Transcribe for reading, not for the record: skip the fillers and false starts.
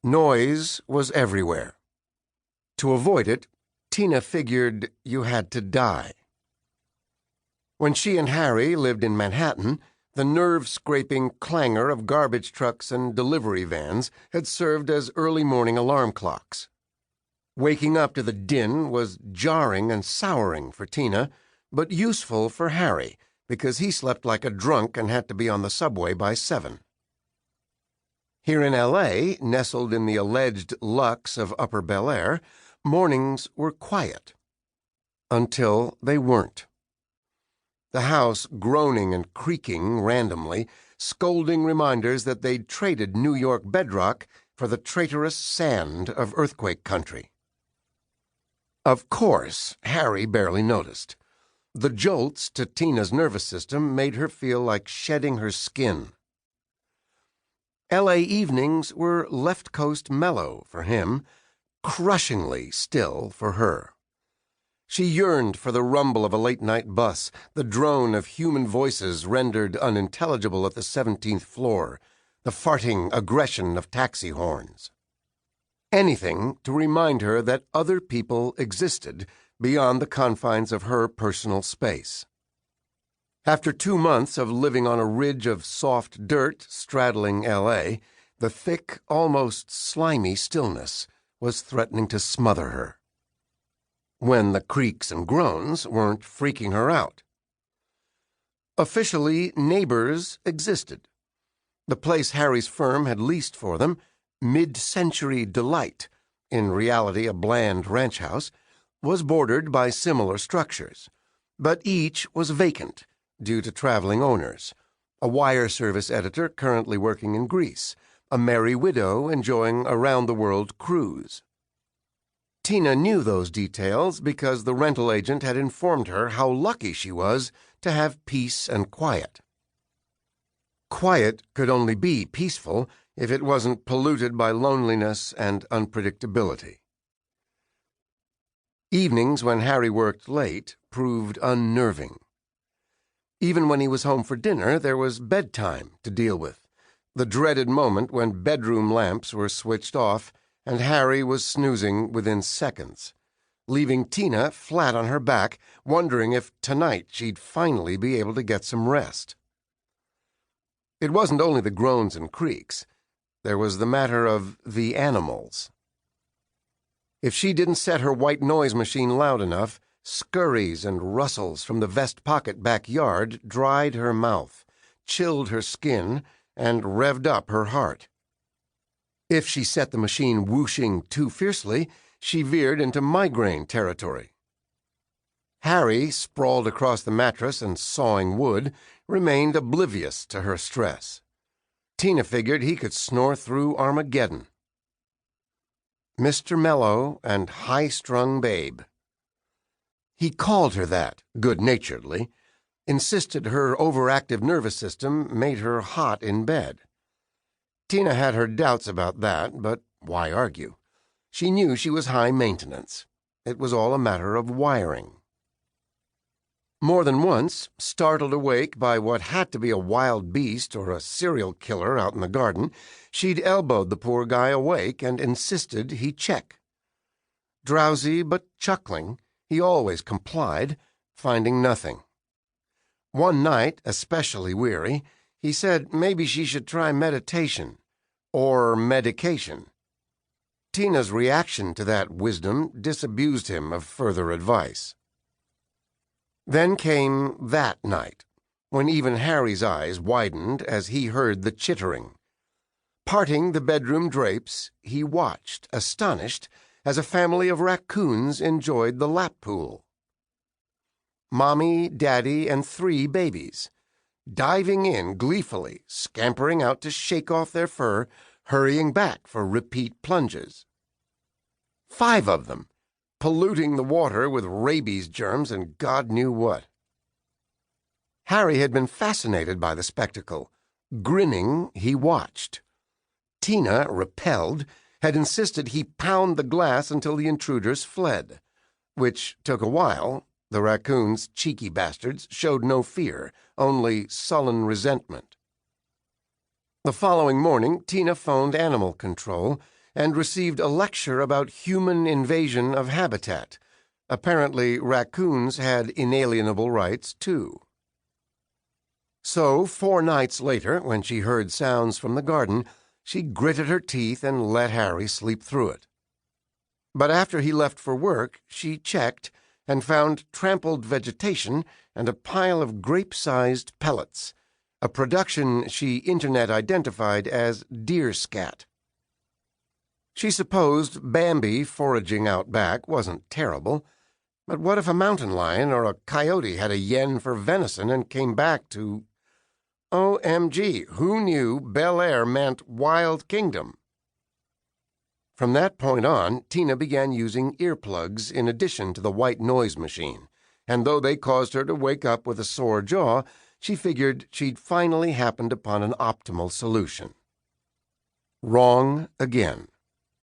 Noise was everywhere. To avoid it, Tina figured you had to die. When she and Harry lived in Manhattan, the nerve-scraping clangor of garbage trucks and delivery vans had served as early morning alarm clocks. Waking up to the din was jarring and souring for Tina, but useful for Harry because he slept like a drunk and had to be on the subway by 7. Here in L.A., nestled in the alleged luxe of Upper Bel Air, mornings were quiet. Until they weren't. The house groaning and creaking randomly, scolding reminders that they'd traded New York bedrock for the traitorous sand of earthquake country. Of course, Harry barely noticed. The jolts to Tina's nervous system made her feel like shedding her skin. L.A. evenings were left coast mellow for him, crushingly still for her. She yearned for the rumble of a late-night bus, the drone of human voices rendered unintelligible at the 17th floor, the farting aggression of taxi horns. Anything to remind her that other people existed beyond the confines of her personal space. After 2 months of living on a ridge of soft dirt straddling L.A., the thick, almost slimy stillness was threatening to smother her. When the creaks and groans weren't freaking her out. Officially, neighbors existed. The place Harry's firm had leased for them, Mid-Century Delight, in reality a bland ranch house, was bordered by similar structures, but each was vacant due to traveling owners, a wire service editor currently working in Greece, a merry widow enjoying a round-the-world cruise. Tina knew those details because the rental agent had informed her how lucky she was to have peace and quiet. Quiet could only be peaceful if it wasn't polluted by loneliness and unpredictability. Evenings when Harry worked late proved unnerving. Even when he was home for dinner, there was bedtime to deal with, the dreaded moment when bedroom lamps were switched off and Harry was snoozing within seconds, leaving Tina flat on her back, wondering if tonight she'd finally be able to get some rest. It wasn't only the groans and creaks. There was the matter of the animals. If she didn't set her white noise machine loud enough, scurries and rustles from the vest pocket backyard dried her mouth, chilled her skin, and revved up her heart. If she set the machine whooshing too fiercely, she veered into migraine territory. Harry, sprawled across the mattress and sawing wood, remained oblivious to her stress. Tina figured he could snore through Armageddon. Mr. Mellow and high-strung babe. He called her that, good-naturedly, insisted her overactive nervous system made her hot in bed. Tina had her doubts about that, but why argue? She knew she was high maintenance. It was all a matter of wiring. More than once, startled awake by what had to be a wild beast or a serial killer out in the garden, she'd elbowed the poor guy awake and insisted he check. Drowsy but chuckling, he always complied, finding nothing. One night, especially weary, he said maybe she should try meditation, or medication. Tina's reaction to that wisdom disabused him of further advice. Then came that night, when even Harry's eyes widened as he heard the chittering. Parting the bedroom drapes, he watched, astonished, as a family of raccoons enjoyed the lap pool. Mommy, Daddy, and 3 babies, diving in gleefully, scampering out to shake off their fur, hurrying back for repeat plunges. 5 of them, polluting the water with rabies germs and God knew what. Harry had been fascinated by the spectacle. Grinning, he watched. Tina, repelled, had insisted he pound the glass until the intruders fled, which took a while. The raccoons, cheeky bastards, showed no fear, only sullen resentment. The following morning, Tina phoned animal control, and received a lecture about human invasion of habitat. Apparently, raccoons had inalienable rights, too. So, 4 nights later, when she heard sounds from the garden, she gritted her teeth and let Harry sleep through it. But after he left for work, she checked and found trampled vegetation and a pile of grape-sized pellets, a production she Internet identified as deer scat. She supposed Bambi foraging out back wasn't terrible, but what if a mountain lion or a coyote had a yen for venison and came back to... OMG, who knew Bel Air meant Wild Kingdom? From that point on, Tina began using earplugs in addition to the white noise machine, and though they caused her to wake up with a sore jaw, she figured she'd finally happened upon an optimal solution. Wrong again.